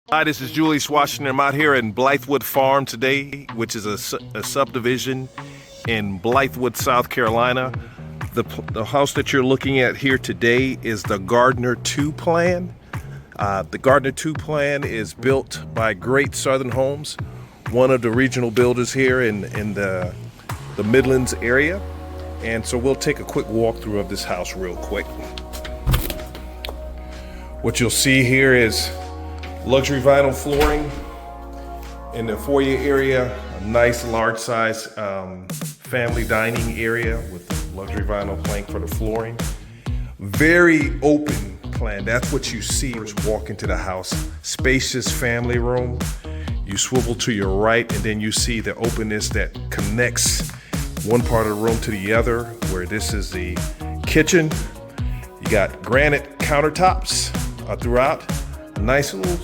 Hi, this is Julius Washington. I'm out here in Blythewood Farm today, which is a subdivision in Blythewood, South Carolina. The house that you're looking at here today is the Gardner 2 plan. The Gardner 2 plan is built by Great Southern Homes, one of the regional builders here in the Midlands area. And so we'll take a quick walkthrough of this house real quick. What you'll see here is luxury vinyl flooring in the foyer area, a nice large size family dining area with luxury vinyl plank for the flooring. Very open plan, that's what you see as you walk into the house. Spacious family room. You swivel to your right and then you see the openness that connects one part of the room to the other, where this is the kitchen. You got granite countertops throughout. A nice little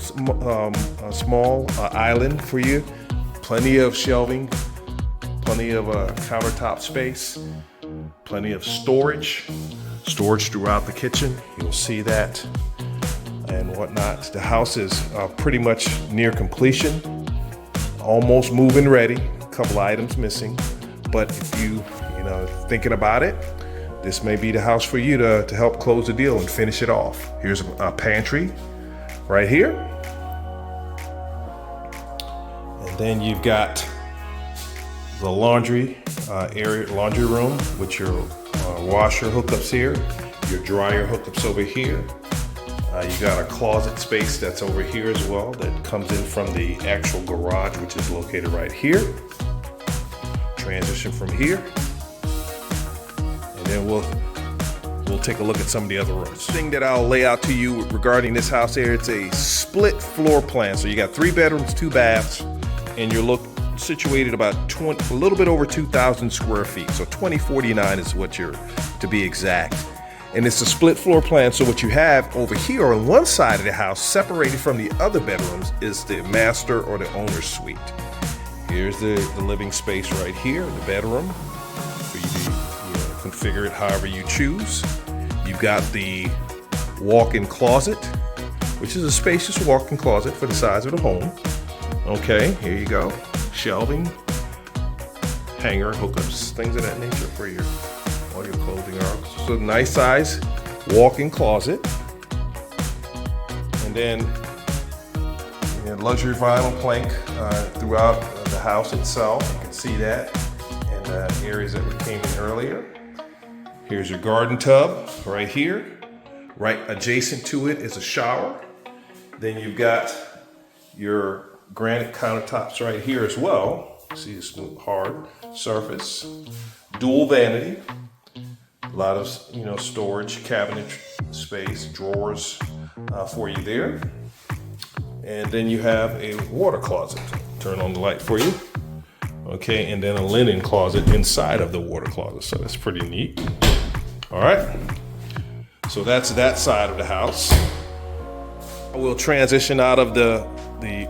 small island for you. Plenty of shelving, plenty of countertop space, plenty of storage throughout the kitchen. You'll see that and whatnot. The house is pretty much near completion, almost move-in ready. A couple items missing, but if you thinking about it, this may be the house for you to help close the deal and finish it off. Here's a pantry right here, and then you've got the laundry laundry room with your washer hookups here, your dryer hookups over here. You got a closet space that's over here as well that comes in from the actual garage, which is located right here. Transition from here, and then we'll take a look at some of the other rooms. Thing that I'll lay out to you regarding this house here, it's a split floor plan. So you got 3 bedrooms, 2 baths, and you're situated about a little bit over 2,000 square feet. So 2049 is what you're, to be exact. And it's a split floor plan. So what you have over here on one side of the house, separated from the other bedrooms, is the master or the owner's suite. Here's the living space right here, the bedroom, for you to configure it however you choose. You've got the walk-in closet, which is a spacious walk-in closet for the size of the home. Okay, here you go. Shelving, hanger, hookups, things of that nature for all your clothing articles. So nice size walk-in closet. And then luxury vinyl plank throughout the house itself. You can see that in the areas that we came in earlier. Here's your garden tub right here. Right adjacent to it is a shower. Then you've got your granite countertops right here as well. See this hard surface. Dual vanity. A lot of storage, cabinet space, drawers for you there. And then you have a water closet. Turn on the light for you. Okay, and then a linen closet inside of the water closet. So that's pretty neat. All right, so that's that side of the house. We'll transition out of the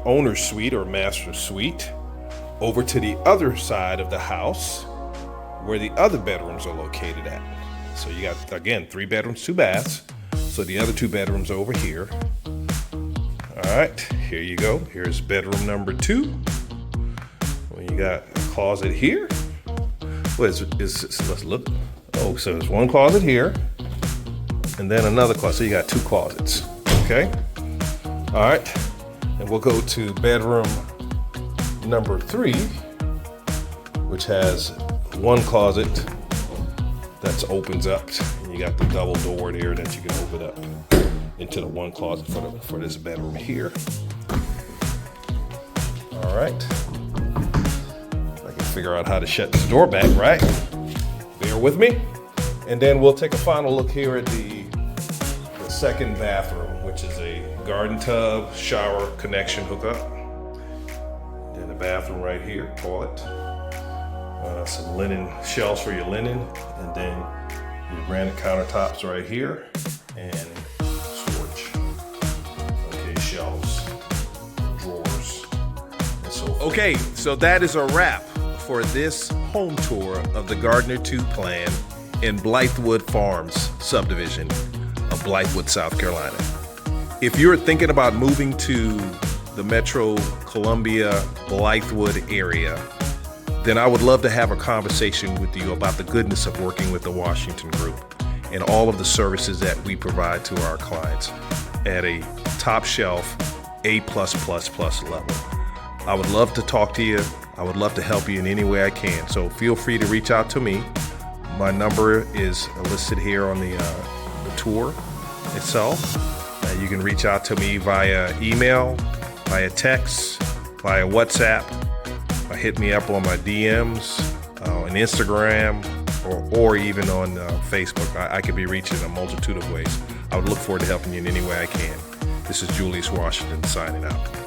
owner's suite or master suite over to the other side of the house where the other bedrooms are located at. So you got, again, 3 bedrooms, 2 baths. So the other 2 bedrooms over here. All right, here you go. Here's bedroom number 2. Well, you got a closet here. Let's look. Oh, so there's one closet here, and then another closet. So you got 2 closets. Okay. All right, and we'll go to bedroom number 3, which has one closet that opens up, and you got the double door there that you can open up into the one closet for this bedroom here. All right. I can figure out how to shut this door back, right? Bear with me. And then we'll take a final look here at the second bathroom, which is a garden tub, shower connection hookup. Then the bathroom right here, toilet. Some linen shelves for your linen, and then your granite countertops right here, and storage. Okay, shelves, drawers, and so forth. Okay, so that is a wrap for this home tour of the Gardner 2 plan in Blythewood Farms subdivision of Blythewood, South Carolina. If you're thinking about moving to the Metro Columbia, Blythewood area, then I would love to have a conversation with you about the goodness of working with the Washington Group and all of the services that we provide to our clients at a top shelf A+++ level. I would love to talk to you. I would love to help you in any way I can. So feel free to reach out to me. My number is listed here on the tour itself. You can reach out to me via email, via text, via WhatsApp. Hit me up on my DMs, on Instagram, or even on Facebook. I can be reached in a multitude of ways. I would look forward to helping you in any way I can. This is Julius Washington signing out.